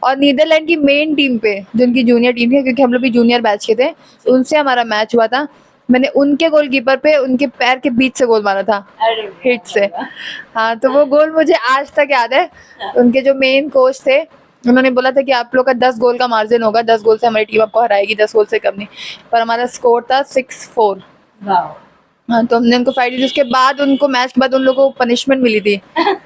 और नीदरलैंड की main team पे, जो उनकी जूनियर टीम थी, क्योंकि हम लोग भी जूनियर बैच के थे, उनसे हमारा मैच हुआ था। मैंने उनके गोलकीपर पे उनके पैर के बीच से गोल मारा था, अरे हिट से। वाह। हाँ, तो वो गोल मुझे आज तक याद है। उनके जो मेन कोच थे, उन्होंने बोला था कि आप लोग का 10 गोल का मार्जिन होगा, 10 गोल से हमारी टीम आपको हराएगी, 10 गोल से कम नहीं। पर हमारा स्कोर था 6-4। वाह। हाँ, तो हमने उनको फाइट दी। उसके बाद उनको मैच के बाद उन लोगों को पनिशमेंट मिली थी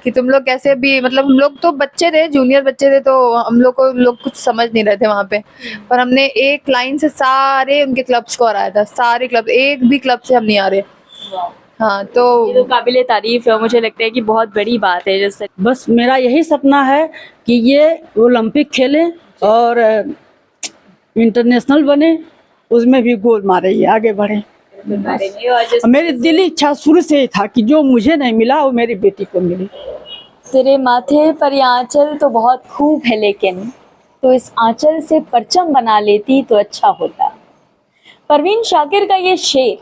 कि तुम लोग कैसे भी, मतलब हम लोग तो बच्चे थे, जूनियर बच्चे थे, तो हम लोग को लोग कुछ समझ नहीं रहे थे वहाँ पे। पर हमने एक लाइन से सारे उनके क्लब्स को हराया था, सारे क्लब, एक भी क्लब से हम नहीं आ रहे। वाह। हाँ, ये तो तो काबिले तारीफ है, मुझे लगता है कि बहुत बड़ी बात है। जैसे बस मेरा यही सपना है कि ये ओलंपिक खेलें और इंटरनेशनल बने, उसमें भी गोल मारे, ये आगे बढ़े। बारे में और जिस मेरी दिली इच्छा शुरू से ही था कि जो मुझे नहीं मिला वो मेरी बेटी को मिले। तेरे माथे पर ये आंचल तो बहुत खूब है, लेकिन तो इस आंचल से परचम बना लेती तो अच्छा होता। परवीन शाकिर का ये शेर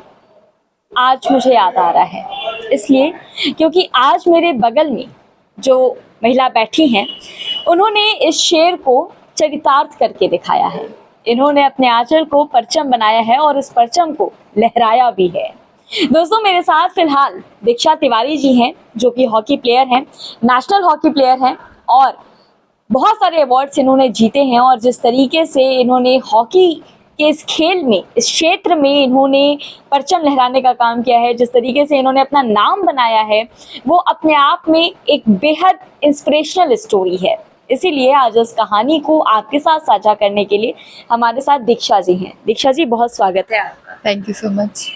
आज मुझे याद आ रहा है, इसलिए क्योंकि आज मेरे बगल में जो महिला बैठी हैं, उन्होंने इस शेर को चरितार्थ करके दिखाया है। इन्होंने अपने आंचल को परचम बनाया है और इस परचम को लहराया भी है। दोस्तों, मेरे साथ फिलहाल दीक्षा तिवारी जी हैं, जो कि हॉकी प्लेयर हैं, नेशनल हॉकी प्लेयर हैं, और बहुत सारे अवार्ड्स इन्होंने जीते हैं। और जिस तरीके से इन्होंने हॉकी के इस खेल में, इस क्षेत्र में इन्होंने परचम लहराने का काम किया है, जिस तरीके से इन्होंने अपना नाम बनाया है, वो अपने आप में एक बेहद इंस्पिरेशनल स्टोरी है। इसीलिए आज इस कहानी को आपके साथ साझा करने के लिए हमारे साथ दीक्षा जी हैं। दीक्षा जी, बहुत स्वागत है आपका। Thank you so much.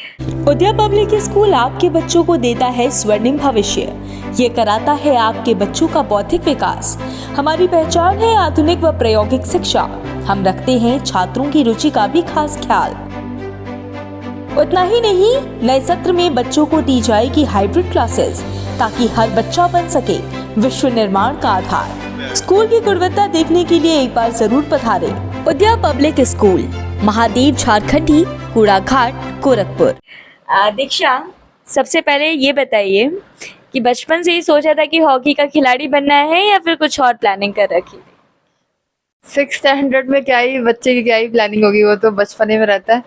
उदया पब्लिक स्कूल आपके बच्चों को देता है स्वर्णिम भविष्य। ये कराता है आपके बच्चों का बौद्धिक विकास। हमारी पहचान है आधुनिक व प्रायोगिक शिक्षा। हम रखते हैं छात्रों की रुचि का भी खास ख्याल। उतना ही नहीं, नए सत्र में बच्चों को दी जाएगी हाइब्रिड क्लासेस, ताकि हर बच्चा बन सके विश्व निर्माण का आधार। स्कूल की गुणवत्ता देखने के लिए एक बार जरूर पधारें। उदया पब्लिक स्कूल, महादेव झारखंडी, कूड़ा घाट, गोरखपुर। दीक्षा, सबसे पहले ये बताइए कि बचपन से ही सोचा था कि हॉकी का खिलाड़ी बनना है या फिर कुछ और प्लानिंग कर रखी थी? 6th स्टैंडर्ड में क्या ही बच्चे की क्या ही प्लानिंग होगी, वो तो बचपने में रहता है।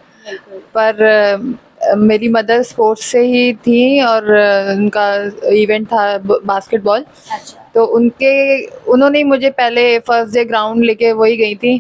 पर मेरी मदर स्पोर्ट्स से ही थी और उनका इवेंट था बास्केटबॉल। अच्छा। तो उन्होंने ही मुझे पहले फर्स्ट डे ग्राउंड लेके वही गई थी।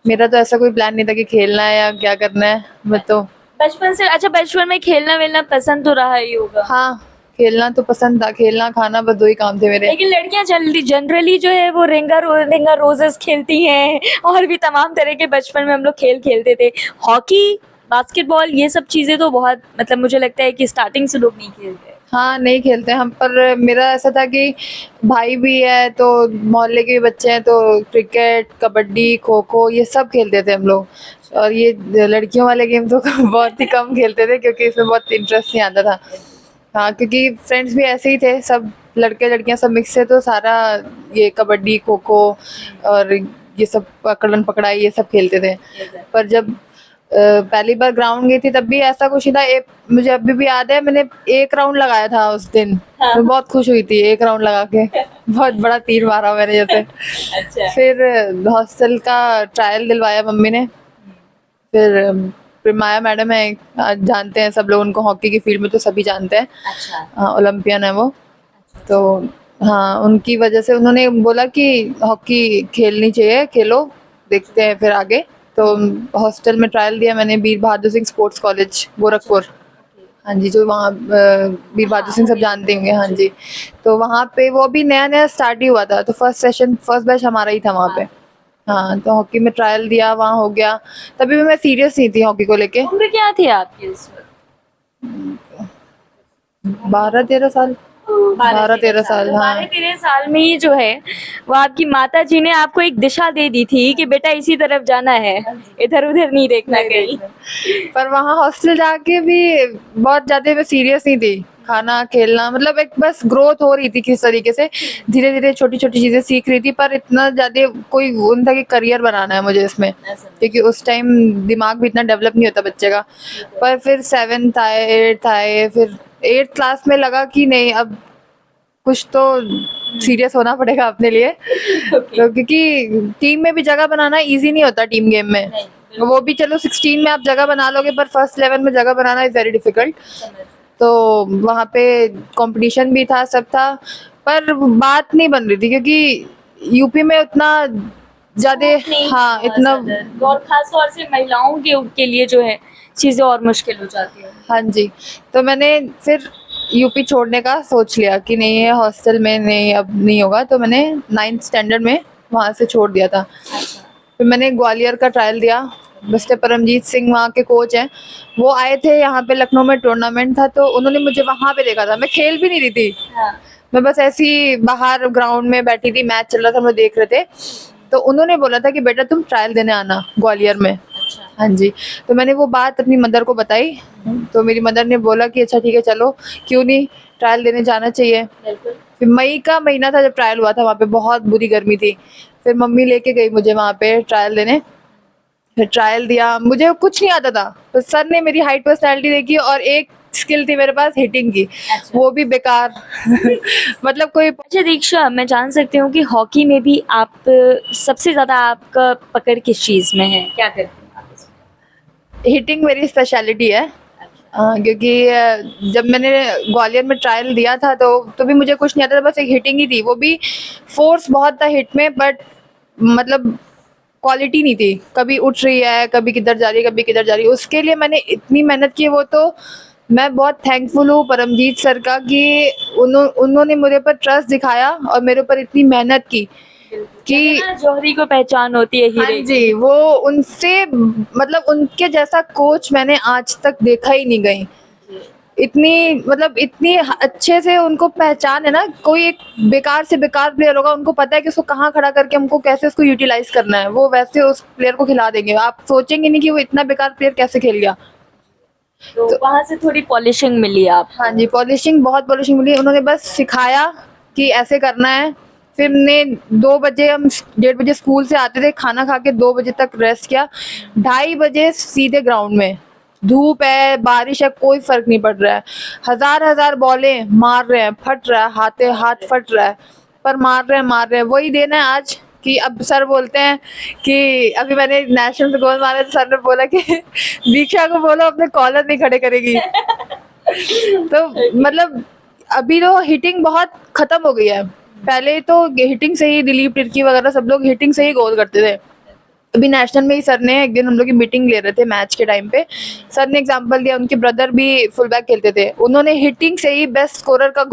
मेरा तो ऐसा कोई प्लान नहीं था कि खेलना है या क्या करना है। मैं तो बचपन से, अच्छा, बचपन में खेलना वेलना पसंद तो रहा ही होगा। हाँ, खेलना तो पसंद था, खेलना खाना बस 2 ही काम थे मेरे। लेकिन लड़कियां जल्दी जनरली जो है वो रिंगा रोजेस खेलती हैं, और भी तमाम तरह के बचपन में हम लोग खेल खेलते थे। हॉकी, बास्केटबॉल, ये सब चीजें तो बहुत, मतलब मुझे लगता है कि स्टार्टिंग से लोग नहीं खेलते। हाँ, नहीं खेलते हम, पर मेरा ऐसा था कि भाई भी है, तो मोहल्ले के भी बच्चे हैं, तो क्रिकेट, कबड्डी, खो खो ये सब खेलते थे हम लोग। और ये लड़कियों वाले गेम तो बहुत ही कम खेलते थे, क्योंकि इसमें बहुत इंटरेस्ट नहीं आता था। हाँ, क्योंकि फ्रेंड्स भी ऐसे ही थे, सब लड़के लड़कियां सब मिक्स थे, तो सारा ये कबड्डी, खो खो और ये सब पकड़न पकड़ाई ये सब खेलते थे। पर जब पहली बार ग्राउंड गई थी तब भी ऐसा कुछ नहीं था। मुझे अभी भी याद है, मैंने 1 राउंड लगाया था उस दिन। हाँ। मैं बहुत खुश हुई थी 1 राउंड लगा के। बहुत बड़ा तीर मारा मैंने जैसे। अच्छा। फिर हॉस्टल का ट्रायल दिलवाया मम्मी ने। फिर माया मैडम है, जानते हैं सब लोग उनको, हॉकी की फील्ड में तो सभी जानते हैं। अच्छा। हाँ, ओलंपियन है वो। तो हाँ, उनकी वजह से उन्होंने बोला कि हॉकी खेलनी चाहिए, खेलो, देखते हैं फिर आगे। तो हॉस्टल में ट्रायल दिया मैंने, वीर बहादुर सिंह स्पोर्ट्स कॉलेज गोरखपुर। हाँ जी, जो वहाँ वीर बहादुर सिंह सब जानते होंगे। हाँ जी, तो वहाँ पे वो भी नया नया स्टार्ट ही हुआ था, तो फर्स्ट बैच हमारा ही था वहाँ पे। हाँ, तो हॉकी में ट्रायल दिया, वहाँ हो गया। तभी भी मैं सीरियस नहीं थी हॉकी को लेके। उम्र क्या थी आपकी इस वक्त? 12-13 साल। 12-13 साल। हाँ, 12-13 साल में ही जो है वो आपकी माता जी ने आपको एक दिशा दे दी थी कि बेटा इसी तरफ जाना है, इधर उधर नहीं देखना कहीं। पर वहाँ हॉस्टल जाके भी बहुत ज्यादा मैं सीरियस नहीं थी। खाना, खेलना, मतलब एक बस ग्रोथ हो रही थी किस तरीके से, धीरे धीरे छोटी छोटी चीजें सीख रही थी। पर इतना ज्यादा कोई वो नहीं था कि करियर बनाना है मुझे इसमें, क्योंकि उस टाइम दिमाग भी इतना डेवलप नहीं होता बच्चे का। पर फिर 7th आए, 8th आए, फिर 8th क्लास में लगा कि नहीं, अब कुछ तो सीरियस होना पड़ेगा अपने लिए। तो क्योंकि टीम में भी जगह बनाना इजी नहीं होता टीम गेम में, वो भी चलो 16 में आप जगह बना लोगे, पर फर्स्ट 11 में जगह बनाना इज वेरी डिफिकल्ट। तो वहाँ पे कंपटीशन भी था, सब था, पर बात नहीं बन रही थी क्योंकि यूपी में उतना ज्यादा, हाँ इतना, और खास तौर से महिलाओं के लिए जो है चीजें और मुश्किल हो जाती है। हाँ जी। तो मैंने फिर यूपी छोड़ने का सोच लिया कि नहीं है हॉस्टल में नहीं, अब नहीं होगा। तो मैंने 9th स्टैंडर्ड में वहाँ से छोड़ दिया था। फिर मैंने ग्वालियर का ट्रायल दिया। मिस्टर परमजीत सिंह वहाँ के कोच हैं, वो आए थे यहाँ पे लखनऊ में, टूर्नामेंट था तो उन्होंने मुझे वहाँ पे देखा था। मैं खेल भी नहीं रही थी, मैं बस ऐसी बाहर ग्राउंड में बैठी थी, मैच चल रहा था, हम लोग देख रहे थे। तो उन्होंने बोला था कि बेटा तुम ट्रायल देने आना ग्वालियर में। हाँ जी। तो मैंने वो बात अपनी मदर को बताई, तो मेरी मदर ने बोला कि अच्छा ठीक है चलो, क्यों नहीं, ट्रायल देने जाना चाहिए। फिर मई का महीना था जब ट्रायल हुआ था, वहाँ पे बहुत बुरी गर्मी थी। फिर मम्मी लेके गई मुझे वहाँ पे ट्रायल देने। फिर ट्रायल दिया, मुझे कुछ नहीं आता था, तो सर ने मेरी हाइट पर्सनैलिटी देखी और एक स्किल थी मेरे पास हिटिंग की, वो भी बेकार मतलब कोई। अच्छा दीक्षा, मैं जान सकती हूँ कि हॉकी में भी आप सबसे ज्यादा आपका पकड़ किस चीज में है, क्या करते हैं आप इसमें? हिटिंग मेरी स्पेशलिटी है। क्योंकि जब मैंने ग्वालियर में ट्रायल दिया था तो भी मुझे कुछ नहीं आता था, बस एक हिटिंग ही थी, वो भी फोर्स बहुत था हिट में, बट मतलब क्वालिटी नहीं थी, कभी उठ रही है, कभी किधर जा रही है, कभी किधर जा रही है। उसके लिए मैंने इतनी मेहनत की, वो तो मैं बहुत थैंकफुल हूँ परमजीत सर का कि उन्होंने मेरे ऊपर ट्रस्ट दिखाया और मेरे ऊपर इतनी मेहनत की कि जौहरी को पहचान होती है हाँ हीरे की। जी, वो उनसे मतलब उनके जैसा कोच मैंने आज तक देखा ही नहीं गई। इतनी मतलब इतनी अच्छे से उनको पहचान है ना, कोई एक बेकार से बेकार प्लेयर होगा, उनको पता है कि उसको कहाँ खड़ा करके हमको कैसे उसको यूटिलाइज करना है, वो वैसे उस प्लेयर को खिला देंगे। आप सोचेंगे नहीं कि वो इतना बेकार प्लेयर कैसे खेल गया। तो वहाँ से थोड़ी पॉलिशिंग मिली आप? हाँ जी, पॉलिशिंग, बहुत पॉलिशिंग मिली। उन्होंने बस सिखाया कि ऐसे करना है। फिर हमने 2 बजे, हम 1:30 बजे स्कूल से आते थे, खाना खा के 2 बजे तक रेस्ट किया, 2:30 बजे सीधे ग्राउंड में। धूप है, बारिश है, कोई फर्क नहीं पड़ रहा है, हजार बॉलें मार रहे हैं, फट रहा है, हाथ फट रहा है, पर मार रहे हैं। वही देना है आज कि अब सर बोलते हैं कि अभी मैंने नेशनल पे गोल मारा तो सर ने बोला कि दीक्षा को बोलो अपने कॉलर नहीं खड़े करेगी। तो मतलब अभी तो हिटिंग बहुत खत्म हो गई है। पहले तो हिटिंग से ही दिलीप तिर्की वगैरह सब लोग हिटिंग से ही गोल करते थे। अभी नेशनल में ही सर ने एक दिन हम लोग की मीटिंग ले रहे थे मैच के टाइम पे, सर ने एग्जांपल दिया, उनके ब्रदर भी फुल बैक खेलते थे, उन्होंने हिटिंग से ही बेस्ट स्कोरर का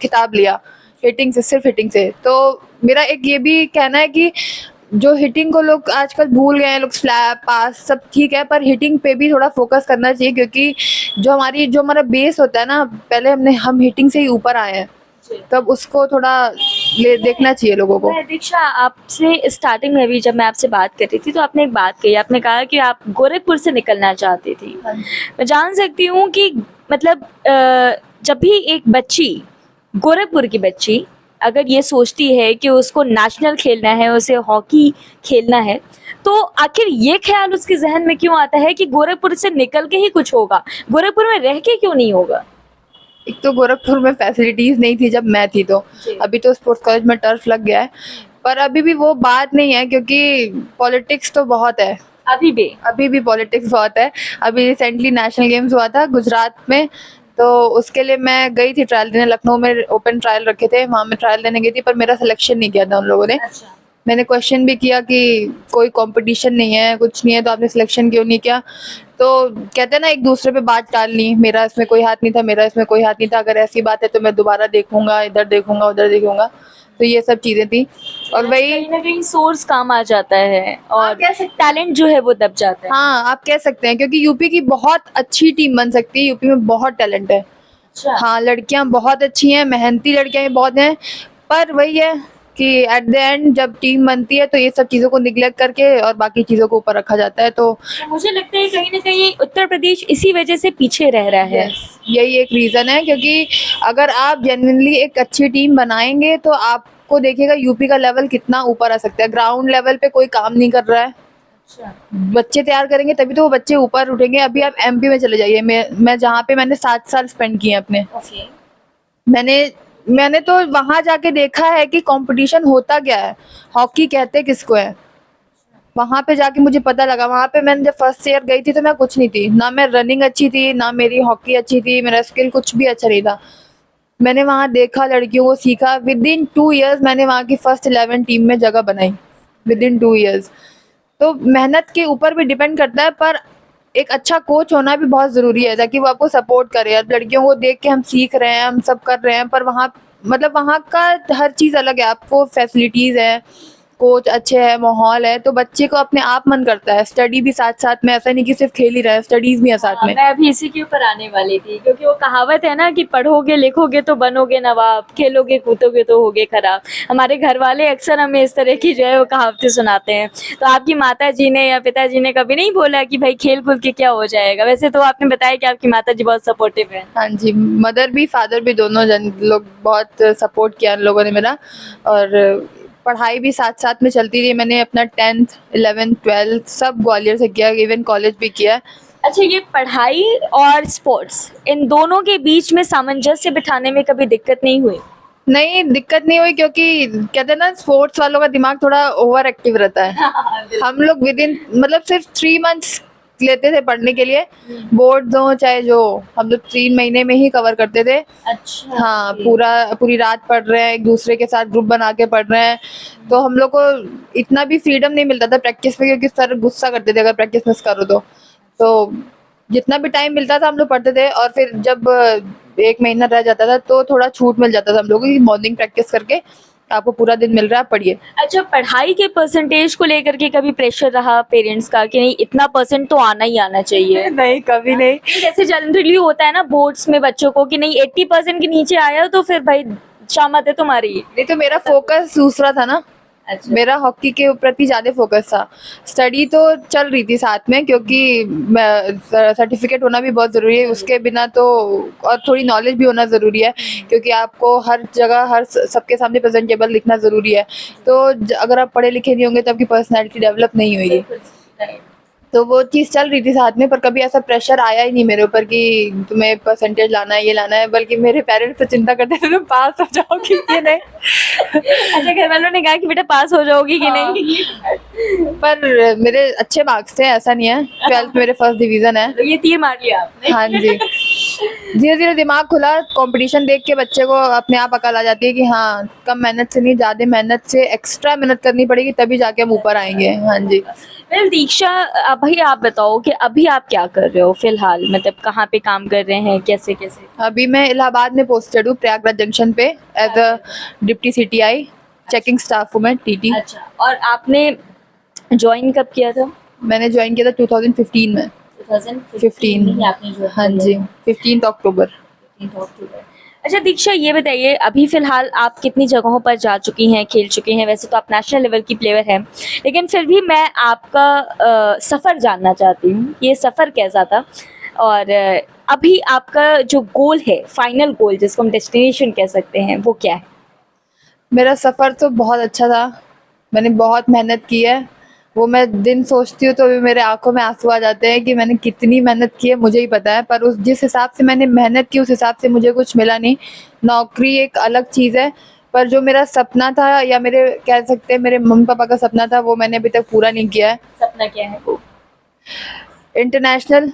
खिताब लिया, हिटिंग से, सिर्फ हिटिंग से। तो मेरा एक ये भी कहना है कि जो हिटिंग को लोग आजकल भूल गए हैं, लोग स्लैप पास सब ठीक है, पर हिटिंग पे भी थोड़ा फोकस करना चाहिए, क्योंकि जो हमारा बेस होता है ना, पहले हम हिटिंग से ही ऊपर आए हैं, तब उसको थोड़ा देखना चाहिए लोगों को। दीक्षा, आपसे स्टार्टिंग में भी जब मैं आपसे बात कर रही थी तो आपने एक बात कही, आपने कहा कि आप गोरखपुर से निकलना चाहती थी। मैं जान सकती हूँ कि मतलब जब भी एक बच्ची, गोरखपुर की बच्ची, अगर ये सोचती है कि उसको नेशनल खेलना है, उसे हॉकी खेलना है, तो आखिर ये ख्याल उसके जहन में क्यों आता है कि गोरखपुर से निकल के ही कुछ होगा, गोरखपुर में रह के क्यों नहीं होगा? एक तो गोरखपुर में फैसिलिटीज नहीं थी जब मैं थी, तो अभी तो स्पोर्ट्स कॉलेज में टर्फ लग गया है, पर अभी भी वो बात नहीं है, क्योंकि पॉलिटिक्स तो बहुत है अभी भी पॉलिटिक्स बहुत है। अभी रिसेंटली नेशनल गेम्स हुआ था गुजरात में, तो उसके लिए मैं गई थी ट्रायल देने, लखनऊ में ओपन ट्रायल रखे थे, वहाँ मैं ट्रायल देने गई थी, पर मेरा सिलेक्शन नहीं किया था उन लोगों ने। मैंने क्वेश्चन भी किया कि कोई कंपटीशन नहीं है, कुछ नहीं है, तो आपने सिलेक्शन क्यों नहीं किया? तो कहते हैं ना, एक दूसरे पे बात टालनी, मेरा इसमें कोई हाथ नहीं था, मेरा इसमें कोई हाथ नहीं था, अगर ऐसी बात है तो मैं दोबारा देखूंगा, इधर देखूंगा, उधर देखूंगा। तो ये सब चीजें थी, और वही कहीं ना कहीं सोर्स काम आ जाता है और टैलेंट जो है वो दब जाता है। हाँ, आप कह सकते हैं, क्योंकि यूपी की बहुत अच्छी टीम बन सकती है, यूपी में बहुत टैलेंट है। हाँ, लड़कियां बहुत अच्छी हैं, मेहनती लड़कियां भी बहुत हैं, पर वही है कि एट द एंड जब टीम बनती है तो ये सब चीज़ों को निगलेक्ट करके और बाकी चीज़ों को ऊपर रखा जाता है। तो मुझे लगता है कहीं ना कहीं उत्तर प्रदेश इसी वजह से पीछे रह रहा है। यही एक रीज़न है, क्योंकि अगर आप जेन्युइनली एक अच्छी टीम बनाएंगे तो आपको देखिएगा यूपी का लेवल कितना ऊपर आ सकता है। ग्राउंड लेवल पे कोई काम नहीं कर रहा है, बच्चे तैयार करेंगे तभी तो वो बच्चे ऊपर उठेंगे। अभी आप एमपी में चले जाइए, मैं जहाँ पे मैंने 7 साल स्पेंड किए अपने, मैंने मैंने तो वहां जाके देखा है कि कंपटीशन होता क्या है, हॉकी कहते किसको है। वहां पे जाके मुझे पता लगा। वहां पे मैंने जब फर्स्ट ईयर गई थी तो मैं कुछ नहीं थी, ना मैं रनिंग अच्छी थी, ना मेरी हॉकी अच्छी थी, मेरा स्किल कुछ भी अच्छा नहीं था। मैंने वहां देखा, लड़कियों को सीखा, विद इन 2 इयर्स मैंने वहां की फर्स्ट 11 टीम में जगह बनाई, विद इन 2 इयर्स। तो मेहनत के ऊपर भी डिपेंड करता है, पर एक अच्छा कोच होना भी बहुत ज़रूरी है ताकि वो आपको सपोर्ट करे। अब लड़कियों को देख के हम सीख रहे हैं, हम सब कर रहे हैं, पर वहाँ मतलब वहाँ का हर चीज़ अलग है। आपको फैसिलिटीज़ है, कोच अच्छे है, माहौल है, तो बच्चे को अपने आप मन करता है। स्टडी भी साथ साथ में, ऐसा नहीं कि सिर्फ खेल ही रहा है, स्टडीज़ भी है साथ में। मैं अभी इसी के ऊपर आने वाली थी, क्योंकि वो कहावत है ना कि पढ़ोगे लिखोगे तो बनोगे नवाब, खेलोगे कूदोगे तो होगे खराब। हमारे घर वाले अक्सर हमें इस तरह की जो है वो कहावतें सुनाते हैं। तो आपकी माता जी ने या पिताजी ने कभी नहीं बोला कि भाई खेल कूद के क्या हो जाएगा? वैसे तो आपने बताया कि आपकी माता जी बहुत सपोर्टिव है। हाँ जी, मदर भी फादर भी दोनों जन लोग बहुत सपोर्ट किया उन लोगों ने मेरा। और पढ़ाई भी साथ साथ में चलती रही। मैंने अपना 10th 11th 12th सब ग्वालियर से किया, इवन कॉलेज भी किया। अच्छा, ये पढ़ाई और स्पोर्ट्स, इन दोनों के बीच में सामंजस्य बिठाने में कभी दिक्कत नहीं हुई? नहीं, दिक्कत नहीं हुई, क्योंकि कहते हैं ना स्पोर्ट्स वालों का दिमाग थोड़ा ओवर एक्टिव रहता है। हम लोग विद इन मतलब सिर्फ 3 मंथ्स लेते थे पढ़ने के लिए, बोर्ड हो चाहे जो, हम लोग 3 महीने में ही कवर करते थे। अच्छा। हाँ, पूरी रात पढ़ रहे हैं, एक दूसरे के साथ ग्रुप बना के पढ़ रहे हैं। तो हम लोग को इतना भी फ्रीडम नहीं मिलता था प्रैक्टिस में, क्योंकि सर गुस्सा करते थे अगर प्रैक्टिस मिस करो तो जितना भी टाइम मिलता था हम लोग पढ़ते थे। और फिर जब 1 महीना रह जाता था तो थोड़ा छूट मिल जाता था हम लोगों की, मॉर्निंग प्रैक्टिस करके आपको पूरा दिन मिल रहा है, आप पढ़िए। अच्छा, पढ़ाई के परसेंटेज को लेकर के कभी प्रेशर रहा पेरेंट्स का कि नहीं इतना परसेंट तो आना ही आना चाहिए? नहीं, कभी नहीं। जैसे जनरली होता है ना बोर्ड्स में बच्चों को कि नहीं 80% के नीचे आया तो फिर भाई शामत है तुम्हारी। नहीं तो मेरा फोकस दूसरा था ना। अच्छा। मेरा हॉकी के प्रति ज़्यादा फोकस था। स्टडी तो चल रही थी साथ में, क्योंकि सर्टिफिकेट होना भी बहुत ज़रूरी है, उसके बिना तो, और थोड़ी नॉलेज भी होना ज़रूरी है, क्योंकि आपको हर जगह हर सबके सामने प्रेजेंटेबल लिखना ज़रूरी है। तो अगर आप पढ़े लिखे नहीं होंगे तो आपकी पर्सनैलिटी डेवलप नहीं होगी। तो वो चीज़ चल रही थी साथ में, पर कभी ऐसा प्रेशर आया ही नहीं मेरे ऊपर कि तुम्हें परसेंटेज लाना है, ये लाना है। बल्कि मेरे पेरेंट्स तो चिंता करते थे तुम पास हो जाओगी कि नहीं। अच्छा, घर वालों ने कहा कि बेटा पास हो जाओगी कि नहीं? पर मेरे अच्छे मार्क्स थे, ऐसा नहीं है। 12th मेरे फर्स्ट डिवीजन है। तो ये तीर मार लिया आपने। हाँ जी। धीरे धीरे दिमाग खुला, कंपटीशन देख के बच्चे को अपने आप अकल आ जाती है कि हाँ, कम मेहनत से नहीं, ज़्यादा मेहनत से, एक्स्ट्रा मेहनत करनी पड़ेगी, तभी जाके हम ऊपर आएंगे। हाँ जी। वेल दीक्षा, भाई आप बताओ कि अभी आप क्या कर रहे हो फिलहाल, मतलब कहाँ पे काम कर रहे हैं, कैसे कैसे? अभी मैं इलाहाबाद में पोस्टेड हूँ, प्रयागराज जंक्शन पे, as a deputy CTI checking staff हूँ मैं, TT। अच्छा, और आपने ज्वाइन कब किया था? मैंने ज्वाइन किया था 2015 में। 2015 में ही आपने ज्वाइन हाँ जी, 15 अक्टूबर। 15 अक्टूबर। अच्छा दीक्षा, ये बताइए अभी फिलहाल आप कितनी जगहों पर जा चुकी हैं, खेल चुकी हैं? वैसे तो आप नेशनल लेवल की प्लेयर हैं, लेकिन फिर भी मैं आपका सफ़र जानना चाहती हूँ। ये सफ़र कैसा था, और अभी आपका जो गोल है, फाइनल गोल जिसको हम डेस्टिनेशन कह सकते हैं, वो क्या है? मेरा सफ़र तो बहुत अच्छा था। मैंने बहुत मेहनत की है। वो मैं दिन सोचती हूँ तो भी मेरे आंखों में आंसू आ जाते हैं कि मैंने कितनी मेहनत की है, मुझे ही पता है। पर उस जिस हिसाब से मैंने मेहनत की, उस हिसाब से मुझे कुछ मिला नहीं। नौकरी एक अलग चीज़ है, पर जो मेरा सपना था, या मेरे कह सकते हैं मेरे मम्मी पापा का सपना था, वो मैंने अभी तक पूरा नहीं किया है। सपना क्या है वो? इंटरनेशनल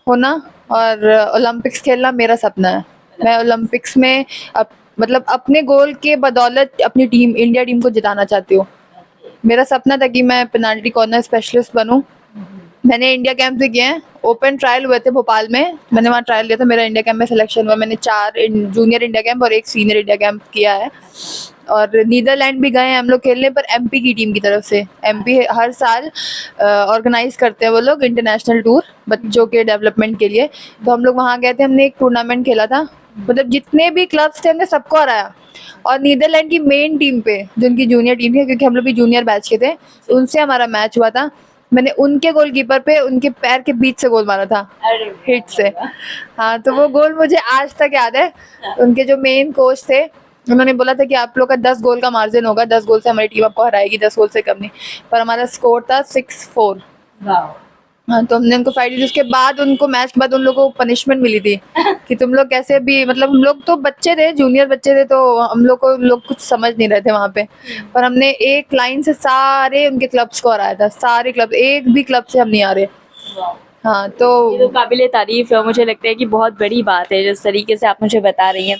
होना और ओलंपिक्स खेलना मेरा सपना है। मैं ओलंपिक्स में मतलब अपने गोल के बदौलत अपनी टीम, इंडिया टीम को जिताना चाहती हूँ। मेरा सपना था कि मैं पेनाल्टी कॉर्नर स्पेशलिस्ट बनूं। मैंने इंडिया कैंप से किए हैं, ओपन ट्रायल हुए थे भोपाल में, मैंने वहाँ ट्रायल दिया था, मेरा इंडिया कैंप में सिलेक्शन हुआ। मैंने 4 जूनियर इंडिया कैंप और 1 सीनियर इंडिया कैंप किया है। और नीदरलैंड भी गए हैं हम लोग खेलने, पर MP की टीम की तरफ से। MP हर साल ऑर्गेनाइज करते हैं वो लोग इंटरनेशनल टूर बच्चों के डेवलपमेंट के लिए। तो हम लोग वहाँ गए थे, हमने एक टूर्नामेंट खेला था, मतलब जितने भी क्लब्स थे हमने सबको हराया। और नीदरलैंड की मेन टीम पे, जो उनकी जूनियर टीम थी, क्योंकि हम लोग भी जूनियर बैच के थे, उनसे हमारा मैच हुआ था। मैंने उनके गोलकीपर पे उनके पैर के बीच से गोल मारा था, हिट से। हाँ, तो वो गोल मुझे आज तक याद है। उनके जो मेन कोच थे, उन्होंने बोला था कि आप लोग का 10 गोल का मार्जिन होगा, 10 गोल से हमारी टीम आपको हराएगी, 10 गोल से कम नहीं। पर हमारा स्कोर था 6-4। हाँ, तो हमने उनको फाइट दी थी। उसके बाद उनको मैच के बाद उन लोगों को पनिशमेंट मिली थी कि तुम लोग कैसे भी, मतलब हम लोग तो बच्चे थे, जूनियर बच्चे थे, तो हम लोग को लोग कुछ समझ नहीं रहे थे वहाँ पे, पर हमने एक लाइन से सारे उनके क्लब्स को हराया था। सारे क्लब, एक भी क्लब से हम नहीं आ रहे। हाँ, ये तो तो काबिले तारीफ है, मुझे लगता है कि बहुत बड़ी बात है जिस तरीके से आप मुझे बता रही हैं।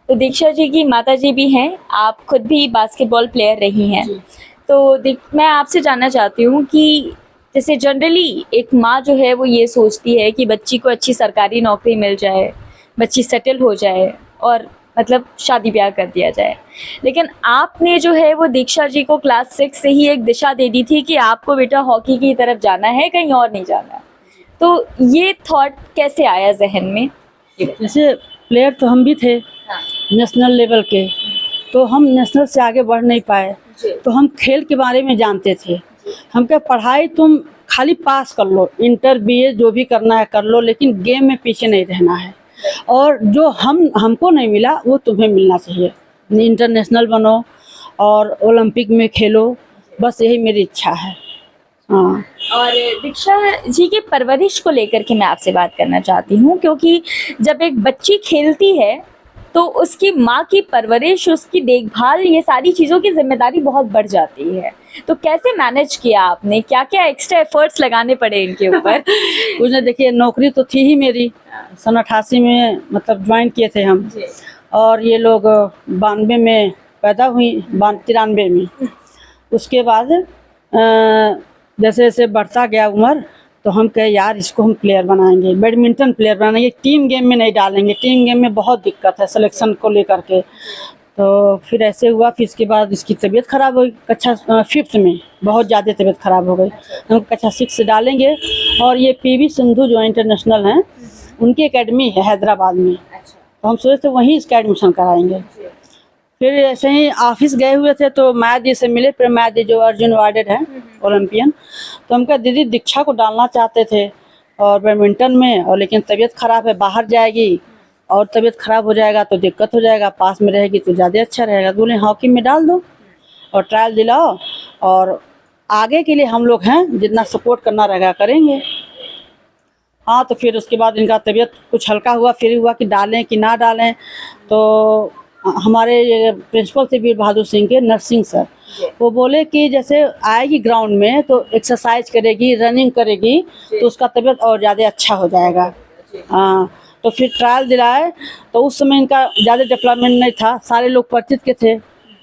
तो दीक्षा जी की माता जी भी हैं, आप खुद भी बास्केटबॉल प्लेयर रही हैं, तो मैं आपसे जानना चाहती हूँ कि जैसे जनरली एक माँ जो है वो ये सोचती है कि बच्ची को अच्छी सरकारी नौकरी मिल जाए, बच्ची सेटल हो जाए और मतलब शादी ब्याह कर दिया जाए, लेकिन आपने जो है वो दीक्षा जी को क्लास 6 से ही एक दिशा दे दी थी कि आपको बेटा हॉकी की तरफ जाना है, कहीं और नहीं जाना है। तो ये थॉट कैसे आया जहन में? जैसे प्लेयर तो हम भी थे नेशनल लेवल के, तो हम नेशनल से आगे बढ़ नहीं पाए, तो हम खेल के बारे में जानते थे। हम क्या, पढ़ाई तुम खाली पास कर लो, इंटर बीए जो भी करना है कर लो, लेकिन गेम में पीछे नहीं रहना है। और जो हमको नहीं मिला वो तुम्हें मिलना चाहिए, इंटरनेशनल बनो और ओलंपिक में खेलो, बस यही मेरी इच्छा है। हाँ, और दीक्षा जी की परवरिश को लेकर के मैं आपसे बात करना चाहती हूँ, क्योंकि जब एक बच्ची खेलती है तो उसकी माँ की परवरिश, उसकी देखभाल, ये सारी चीज़ों की जिम्मेदारी बहुत बढ़ जाती है। तो कैसे मैनेज किया आपने, क्या क्या एक्स्ट्रा एफर्ट्स लगाने पड़े इनके ऊपर? उसने देखिए नौकरी तो थी ही मेरी, सन 88 में मतलब ज्वाइन किए थे हम, और ये लोग 92 में पैदा हुई, 93 में। उसके बाद जैसे जैसे बढ़ता गया उम्र, तो हम कहे यार इसको हम प्लेयर बनाएंगे, बैडमिंटन प्लेयर बनाएंगे, टीम गेम में नहीं डालेंगे, टीम गेम में बहुत दिक्कत है सिलेक्शन को लेकर के। तो फिर ऐसे हुआ, फिर इसके बाद इसकी तबीयत ख़राब हो गई, कक्षा 5th में बहुत ज़्यादा तबीयत ख़राब हो गई। हम कक्षा 6 से डालेंगे, और ये पीवी सिंधु जो इंटरनेशनल हैं उनकी एकेडमी है हैदराबाद में, तो हम सोचे थे वहीं इसका एडमिशन कराएंगे। फिर ऐसे ही ऑफिस गए हुए थे तो माया दी से मिले, फिर माया दी जो अर्जुन अवार्डेड हैं ओलंपियन, तो हम कहा दीदी दीक्षा को डालना चाहते थे और बैडमिंटन में, और लेकिन तबीयत ख़राब है, बाहर जाएगी और तबीयत ख़राब हो जाएगा तो दिक्कत हो जाएगा, पास में रहेगी तो ज़्यादा अच्छा रहेगा। बोले हॉकी में डाल दो और ट्रायल दिलाओ, और आगे के लिए हम लोग हैं, जितना सपोर्ट करना रहेगा करेंगे। हाँ, तो फिर उसके बाद इनका तबीयत कुछ हल्का हुआ, फिर हुआ कि डालें कि ना डालें। तो हमारे प्रिंसिपल थे वीर बहादुर सिंह के, नरसिंह सर, वो बोले कि जैसे आएगी ग्राउंड में तो एक्सरसाइज करेगी, रनिंग करेगी, तो उसका तबीयत और ज़्यादा अच्छा हो जाएगा। हाँ, तो फिर ट्रायल दिलाए, तो उस समय इनका ज़्यादा डेवलपमेंट नहीं था, सारे लोग परिचित के थे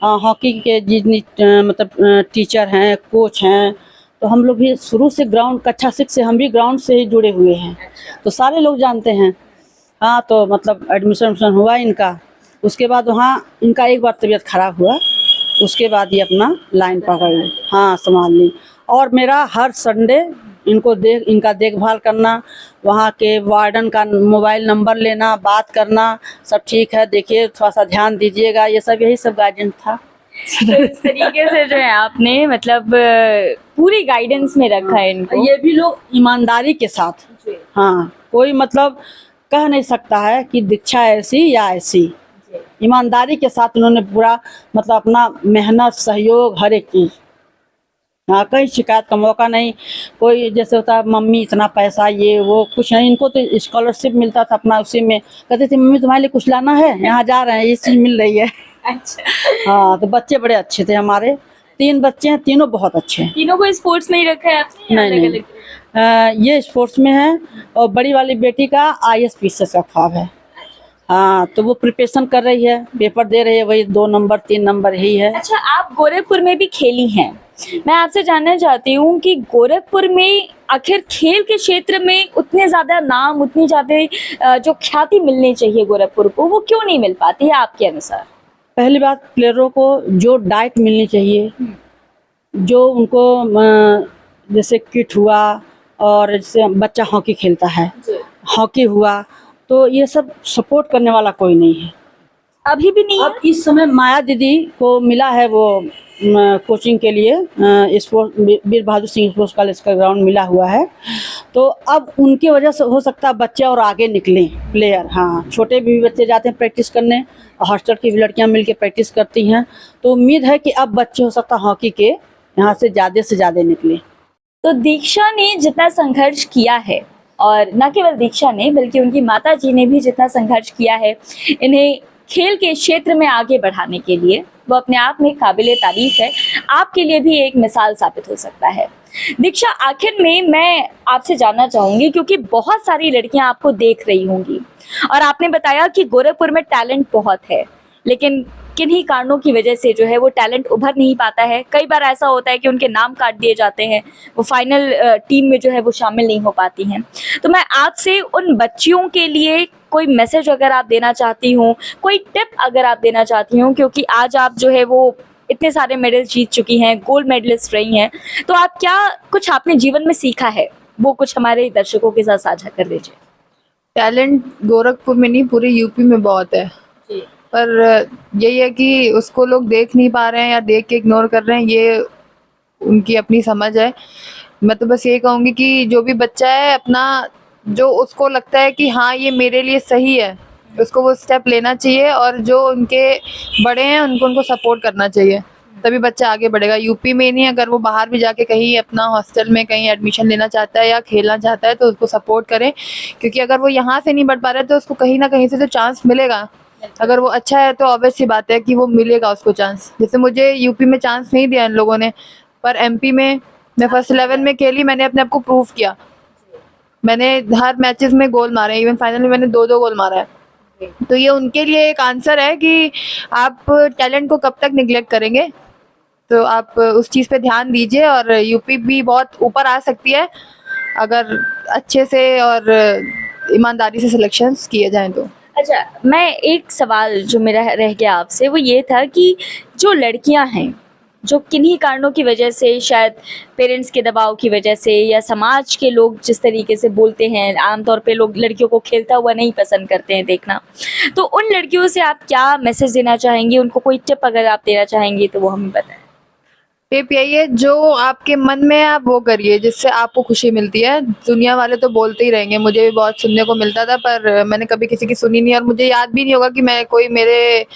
हॉकी के, जितनी मतलब टीचर हैं, कोच हैं, तो हम लोग भी शुरू से ग्राउंड, कक्षा 6 से हम भी ग्राउंड से ही जुड़े हुए हैं, तो सारे लोग जानते हैं। हाँ, तो मतलब एडमिशन हुआ इनका। उसके बाद वहाँ इनका एक बार तबीयत ख़राब हुआ, उसके बाद ये अपना लाइन पकड़ ली, हाँ संभाल ली। और मेरा हर संडे इनका देखभाल करना, वहाँ के वार्डन का मोबाइल नंबर लेना, बात करना, सब ठीक है देखिए थोड़ा सा ध्यान दीजिएगा, ये सब यही सब गाइडेंस था। तो इस तरीके से जो है आपने मतलब पूरी गाइडेंस में रखा है इनको। ये भी लोग ईमानदारी के साथ, हाँ, कोई मतलब कह नहीं सकता है कि दीक्षा ऐसी या ऐसी, ईमानदारी के साथ उन्होंने पूरा मतलब अपना मेहनत, सहयोग, हर एक चीज़। हाँ, कहीं शिकायत का मौका नहीं। कोई जैसे होता है मम्मी इतना पैसा ये वो, कुछ नहीं, इनको तो स्कॉलरशिप मिलता था अपना, उसी में कहते थे मम्मी तुम्हारे लिए कुछ लाना है, यहाँ जा रहे हैं, ये चीज़ मिल रही है। अच्छा। हाँ, तो बच्चे बड़े अच्छे थे हमारे, 3 बच्चे हैं, तीनों बहुत अच्छे हैं। तीनों को स्पोर्ट्स में ही रखा है आपने? नहीं, ये स्पोर्ट्स में है, और बड़ी वाली बेटी का IAS का ख्वाब है। हाँ, तो वो प्रिपरेशन कर रही है, पेपर दे रही है, वही 2 नंबर 3 नंबर ही है। अच्छा, आप गोरखपुर में भी खेली हैं, मैं आपसे जानना चाहती हूँ कि गोरखपुर में आखिर खेल के क्षेत्र में उतने ज़्यादा नाम, उतनी ज़्यादा जो ख्याति मिलनी चाहिए गोरखपुर को, वो क्यों नहीं मिल पाती है आपके अनुसार? पहली बात, प्लेयरों को जो डाइट मिलनी चाहिए, जो उनको जैसे किट हुआ, और जैसे बच्चा हॉकी खेलता है, हॉकी हुआ, तो ये सब सपोर्ट करने वाला कोई नहीं है, अभी भी नहीं है। अब इस समय माया दीदी को मिला है वो कोचिंग के लिए, स्पोर्ट वीर बहादुर सिंह स्पोर्ट्स कॉलेज का ग्राउंड मिला हुआ है, तो अब उनकी वजह से हो सकता है बच्चे और आगे निकले प्लेयर। हाँ, छोटे भी बच्चे जाते हैं प्रैक्टिस करने, हॉस्टल की भी लड़कियां मिलके प्रैक्टिस करती हैं, तो उम्मीद है कि अब बच्चे हो सकता है हॉकी के यहाँ से ज़्यादा निकले। तो दीक्षा ने जितना संघर्ष किया है, और न केवल दीक्षा ने बल्कि उनकी माता जी ने भी जितना संघर्ष किया है इन्हें खेल के क्षेत्र में आगे बढ़ाने के लिए, वो अपने आप में काबिले तारीफ है। आपके लिए भी एक मिसाल साबित हो सकता है। दीक्षा, आखिर में मैं आपसे जानना चाहूंगी, क्योंकि बहुत सारी लड़कियां आपको देख रही होंगी और आपने बताया कि गोरखपुर में टैलेंट बहुत है, लेकिन किन्हीं कारणों की वजह से जो है वो टैलेंट उभर नहीं पाता है। कई बार ऐसा होता है कि उनके नाम काट दिए जाते हैं, वो फाइनल टीम में जो है वो शामिल नहीं हो पाती हैं। तो मैं आपसे उन बच्चियों के लिए कोई मैसेज अगर आप देना चाहती हूँ, कोई टिप अगर आप देना चाहती हूँ, क्योंकि आज आप जो है वो इतने सारे मेडल जीत चुकी हैं, गोल्ड मेडलिस्ट रही हैं, तो आप क्या कुछ आपने जीवन में सीखा है वो कुछ हमारे दर्शकों के साथ साझा कर दीजिए। टैलेंट गोरखपुर में नहीं, पूरे यूपी में बहुत है, पर यही है कि उसको लोग देख नहीं पा रहे हैं या देख के इग्नोर कर रहे हैं, ये उनकी अपनी समझ है। मैं तो बस ये कहूँगी कि जो भी बच्चा है अपना, जो उसको लगता है कि हाँ ये मेरे लिए सही है, उसको वो स्टेप लेना चाहिए, और जो उनके बड़े हैं उनको सपोर्ट करना चाहिए, तभी बच्चा आगे बढ़ेगा। यूपी में नहीं, अगर वो बाहर भी जाके कहीं अपना हॉस्टल में कहीं एडमिशन लेना चाहता है या खेलना चाहता है तो उसको सपोर्ट करें, क्योंकि अगर वो यहाँ से नहीं बढ़ पा रहा है तो उसको कहीं ना कहीं से तो चांस मिलेगा। अगर वो अच्छा है तो ऑब्वियस सी बात है कि वो मिलेगा उसको चांस। जैसे मुझे यूपी में चांस नहीं दिया इन लोगों ने, पर एमपी में मैं फर्स्ट 11 में खेली, मैंने अपने आप को प्रूव किया। मैंने हर मैचेस में गोल मारे, इवन फाइनल में मैंने 2-2 गोल मारा है। तो ये उनके लिए एक आंसर है कि आप टैलेंट को कब तक निगलेक्ट करेंगे, तो आप उस चीज़ पे ध्यान दीजिए, और यूपी भी बहुत ऊपर आ सकती है अगर अच्छे से और ईमानदारी से सिलेक्शंस किए जाएं तो। अच्छा, मैं एक सवाल जो मेरा रह गया आपसे वो ये था कि जो लड़कियां हैं जो किन्हीं कारणों की वजह से, शायद पेरेंट्स के दबाव की वजह से या समाज के लोग जिस तरीके से बोलते हैं, आमतौर पे लोग लड़कियों को खेलता हुआ नहीं पसंद करते हैं देखना, तो उन लड़कियों से आप क्या मैसेज देना चाहेंगे, उनको कोई टिप अगर आप देना चाहेंगे तो वो हमें बताएं। टिप यही है, जो आपके मन में है आप वो करिए जिससे आपको खुशी मिलती है। दुनिया वाले तो बोलते ही रहेंगे, मुझे भी बहुत सुनने को मिलता था, पर मैंने कभी किसी की सुनी नहीं, और मुझे याद भी नहीं होगा कि मैं कोई मेरे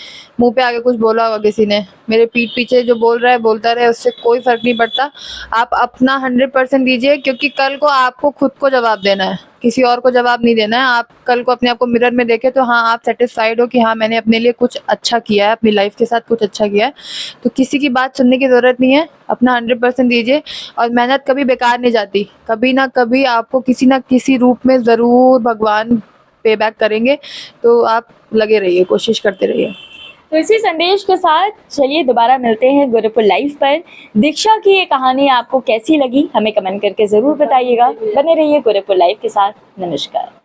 मुंह पे आगे कुछ बोला होगा किसी ने। मेरे पीठ पीछे जो बोल रहा है बोलता रहे, उससे कोई फर्क नहीं पड़ता। आप अपना 100% दीजिए, क्योंकि कल को आपको खुद को जवाब देना है, किसी और को जवाब नहीं देना है। आप कल को अपने आप को मिरर में देखें तो हाँ आप सेटिस्फाइड हो कि हाँ मैंने अपने लिए कुछ अच्छा किया है, अपनी लाइफ के साथ कुछ अच्छा किया है। तो किसी की बात सुनने की ज़रूरत नहीं है, अपना 100% दीजिए, और मेहनत कभी बेकार नहीं जाती। कभी ना कभी आपको किसी ना किसी रूप में ज़रूर भगवान पे बैक करेंगे, तो आप लगे रहिए, कोशिश करते रहिए। तो इसी संदेश के साथ चलिए दोबारा मिलते हैं गोरखपुर लाइव पर। दीक्षा की ये कहानी आपको कैसी लगी हमें कमेंट करके ज़रूर बताइएगा। बने रहिए गोरखपुर लाइव के साथ। नमस्कार।